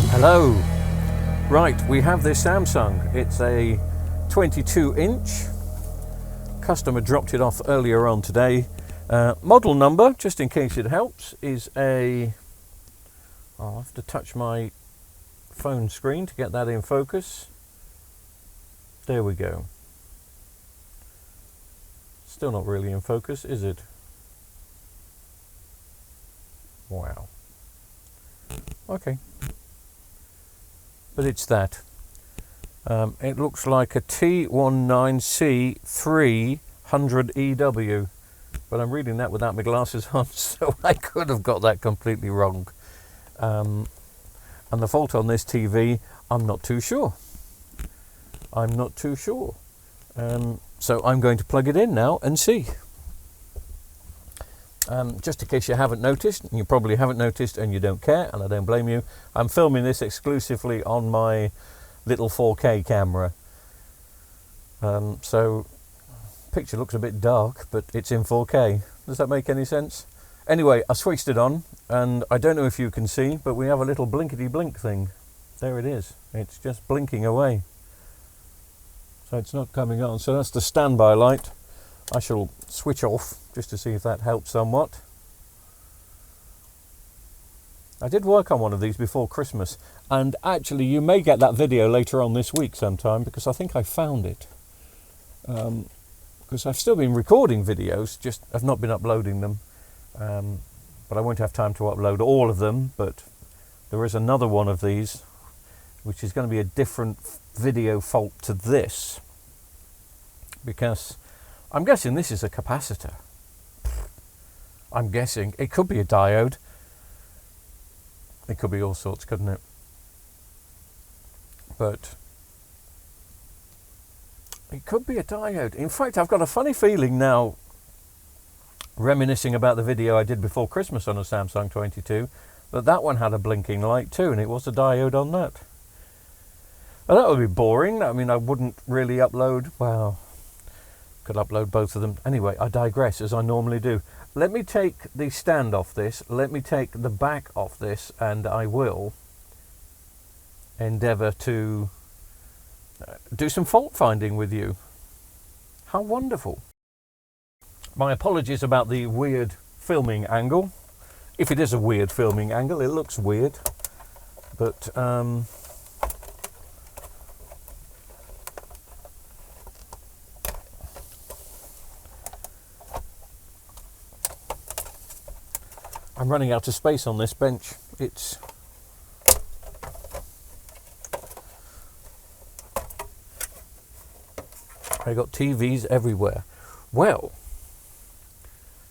Hello. Right, we have this Samsung. It's a 22-inch. Customer dropped it off earlier on today. Model number, just in case it helps, is a... I'll have to touch my phone screen to get that in focus. There we go. Still not really in focus, is it? Wow. Okay. But it's that. It looks like a T19C300EW, but I'm reading that without my glasses on, so I could have got that completely wrong. And the fault on this TV, I'm not too sure. I'm not too sure. So I'm going to plug it in now and see. Just in case you haven't noticed, and you probably haven't noticed and you don't care, and I don't blame you, I'm filming this exclusively on my little 4K camera. So picture looks a bit dark, but it's in 4K. Does that make any sense? Anyway, I switched it on, and I don't know if you can see, but we have a little blinkety blink thing. There it is. It's just blinking away. So it's not coming on. So that's the standby light. I shall switch off just to see if that helps somewhat. I did work on one of these before Christmas, and actually you may get that video later on this week sometime, because I think I found it. Because I've still been recording videos, just I've not been uploading them. But I won't have time to upload all of them, but there is another one of these, which is going to be a different video fault to this, because I'm guessing this is a capacitor. I'm guessing. It could be a diode. It could be all sorts, couldn't it? But it could be a diode. In fact, I've got a funny feeling now, reminiscing about the video I did before Christmas on a Samsung 22, that one had a blinking light too, and it was a diode on that. Well, that would be boring. I mean, I wouldn't really upload, well, could upload both of them. Anyway, I digress, as I normally do. Let me take the stand off this, let me take the back off this, and I will endeavour to do some fault finding with you. How wonderful. My apologies about the weird filming angle. If it is a weird filming angle, it looks weird. But I'm running out of space on this bench. I got TVs everywhere. Well,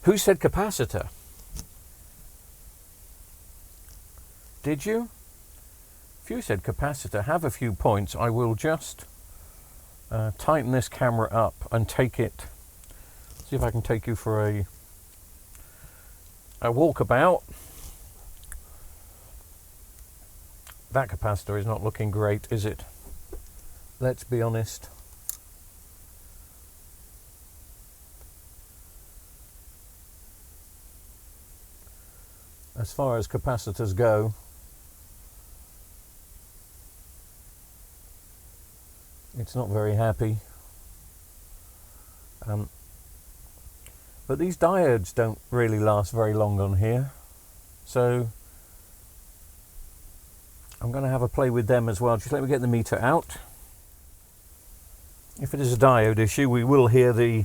who said capacitor? Did you? If you said capacitor, have a few points. I will just tighten this camera up and take it. See if I can take you for a walkabout. That capacitor is not looking great, is it? Let's be honest. As far as capacitors go, it's not very happy. But these diodes don't really last very long on here, so I'm going to have a play with them as well. Just let me get the meter out. If it is a diode issue, we will hear the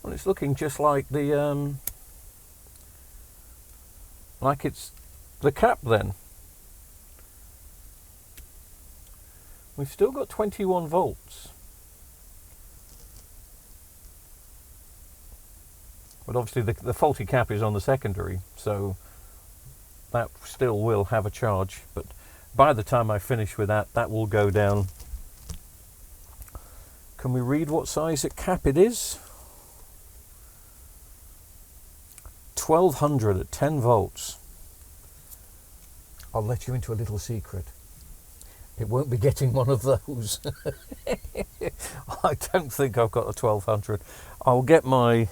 well, it's looking just like the like it's the cap then. We've still got 21 volts. But obviously the faulty cap is on the secondary, so that still will have a charge. But by the time I finish with that, that will go down. Can we read what size cap it is? 1200 at 10 volts. I'll let you into a little secret. It won't be getting one of those. I don't think I've got a 1200. I'll get my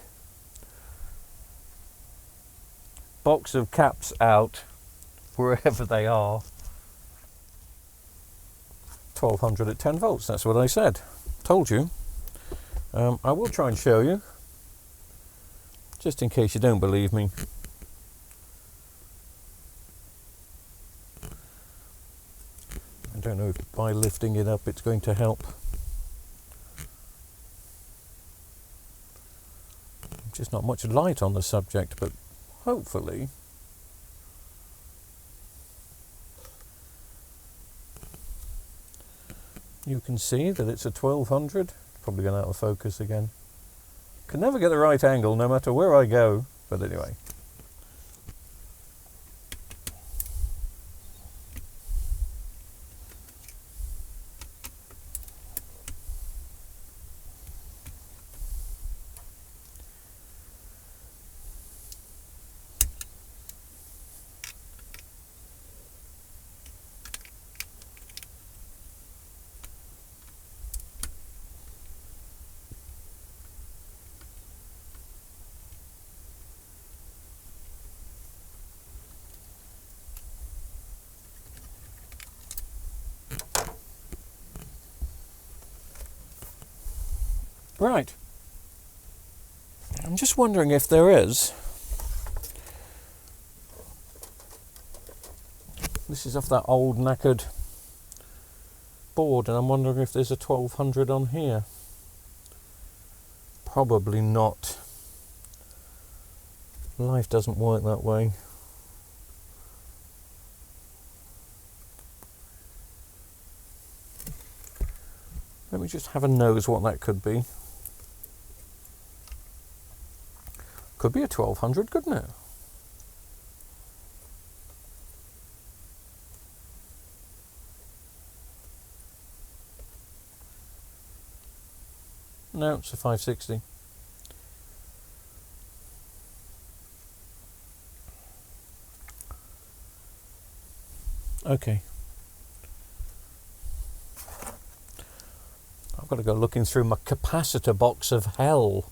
box of caps out, wherever they are. 1200 at 10 volts, that's what I said. Told you. I will try and show you, just in case you don't believe me. I don't know if by lifting it up it's going to help. Just not much light on the subject, but hopefully you can see that it's a 1200. Probably going out of focus again. Can never get the right angle no matter where I go, but anyway. Right. I'm just wondering if there is. This is off that old knackered board, and I'm wondering if there's a 1200 on here. Probably not. Life doesn't work that way. Let me just have a nose what that could be. Could be a 1200, couldn't it? No, it's a 560. Okay. I've got to go looking through my capacitor box of hell.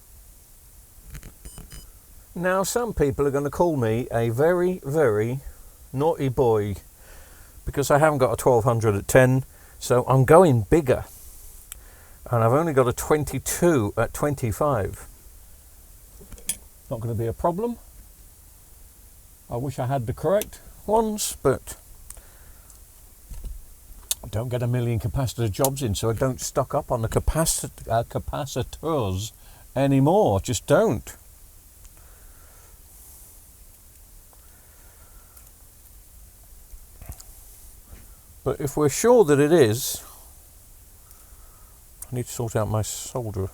Now, some people are going to call me a very, very naughty boy because I haven't got a 1200 at 10, so I'm going bigger. And I've only got a 22 at 25. Not going to be a problem. I wish I had the correct ones, but I don't get a million capacitor jobs in, so I don't stock up on the capacitors anymore. Just don't. But if we're sure that it is, I need to sort out my solder.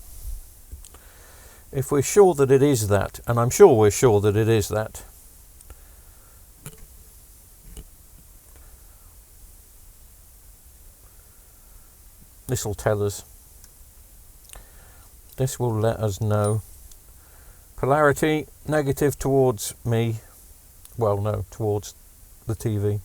If we're sure that it is that, and I'm sure we're sure that it is that, this will tell us. This will let us know. Polarity, negative towards me. Well, no, towards the TV.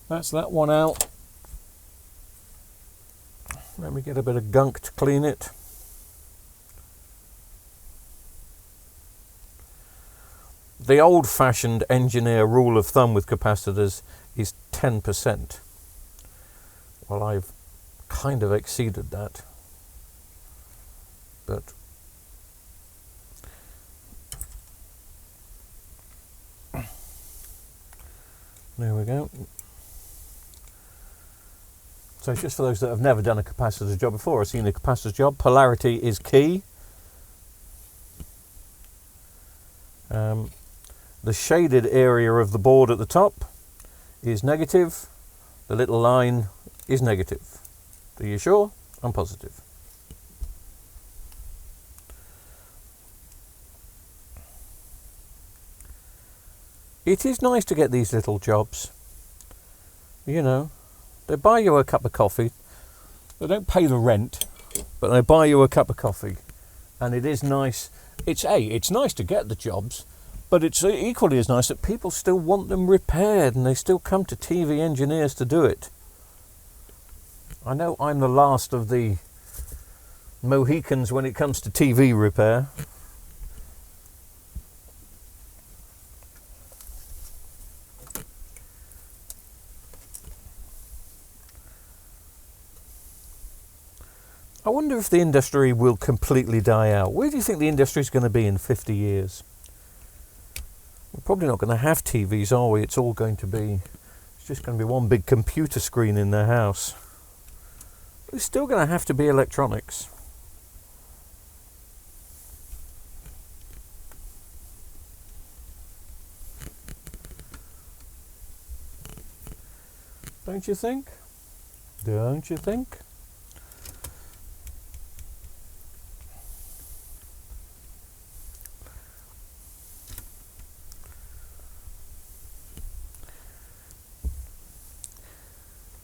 That's that one out. Let me get a bit of gunk to clean it. The old-fashioned engineer rule of thumb with capacitors is 10%. Well, I've kind of exceeded that. But there we go. So just for those that have never done a capacitor job before or seen a capacitor job, polarity is key. The shaded area of the board at the top is negative. The little line is negative. Are you sure? I'm positive. It is nice to get these little jobs. You know, They buy you a cup of coffee. They don't pay the rent, but they buy you a cup of coffee. And it is nice. It's nice to get the jobs, but it's equally as nice that people still want them repaired and they still come to TV engineers to do it. I know I'm the last of the Mohicans when it comes to TV repair. I wonder if the industry will completely die out. Where do you think the industry is going to be in 50 years? We're probably not going to have TVs, are we? It's all going to be, it's just going to be one big computer screen in the house. There's still going to have to be electronics. Don't you think? Don't you think?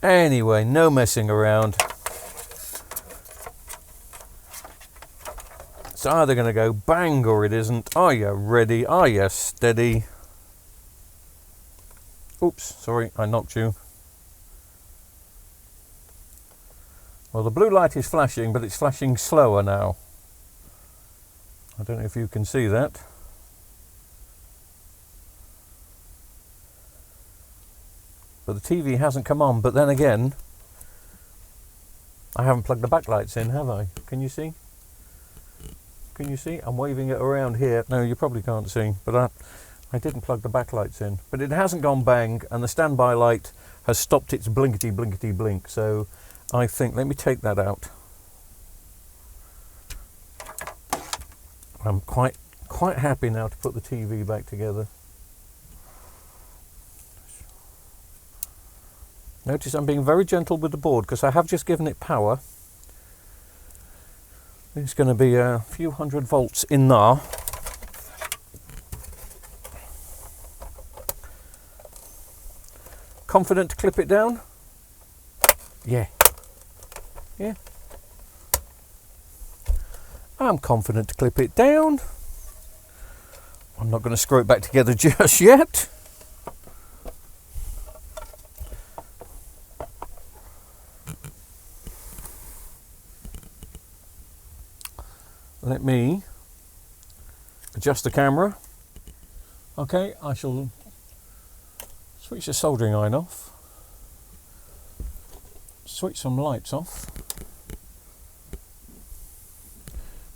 Anyway, no messing around. It's either going to go bang or it isn't. Are you ready? Are you steady? Oops, sorry, I knocked you. Well, the blue light is flashing, but it's flashing slower now. I don't know if you can see that. But the TV hasn't come on, but then again, I haven't plugged the backlights in, have I? Can you see? Can you see? I'm waving it around here. No, you probably can't see, but I didn't plug the backlights in. But it hasn't gone bang, and the standby light has stopped its blinkety blinkety blink. So I think, let me take that out. I'm quite happy now to put the TV back together. Notice I'm being very gentle with the board because I have just given it power. There's going to be a few hundred volts in there. Confident to clip it down? Yeah. Yeah. I'm confident to clip it down. I'm not going to screw it back together just yet. Let me adjust the camera. Okay, I shall switch the soldering iron off, switch some lights off.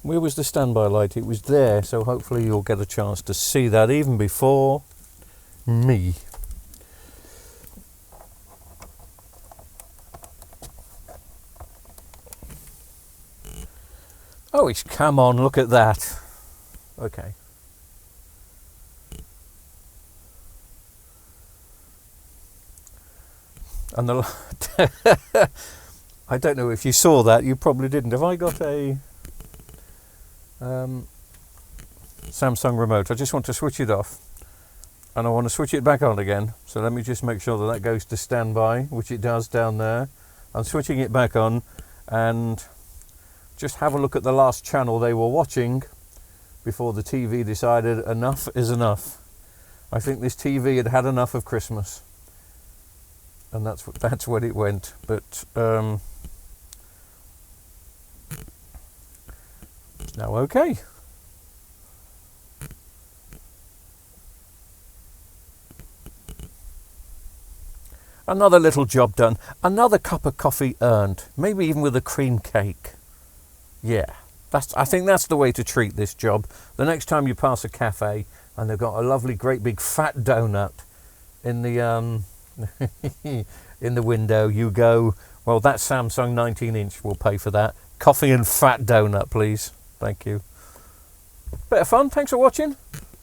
Where was the standby light? It was there, so hopefully you'll get a chance to see that even before me. Oh, it's come on, look at that. Okay. And the I don't know if you saw that, you probably didn't. Have I got a Samsung remote? I just want to switch it off and I want to switch it back on again. So let me just make sure that that goes to standby, which it does down there. I'm switching it back on and just have a look at the last channel they were watching before the TV decided enough is enough. I think this TV had had enough of Christmas, and that's when it went. But it's now okay. Another little job done. Another cup of coffee earned. Maybe even with a cream cake. Yeah, I think that's the way to treat this job. The next time you pass a cafe and they've got a lovely, great big fat donut in the in the window, you go, well, that Samsung 19-inch will pay for that. Coffee and fat donut, please. Thank you. Bit of fun. Thanks for watching.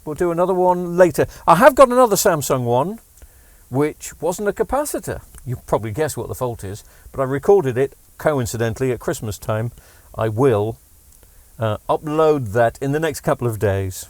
We'll do another one later. I have got another Samsung one, which wasn't a capacitor. You probably guess what the fault is, but I recorded it coincidentally at Christmas time. I will upload that in the next couple of days.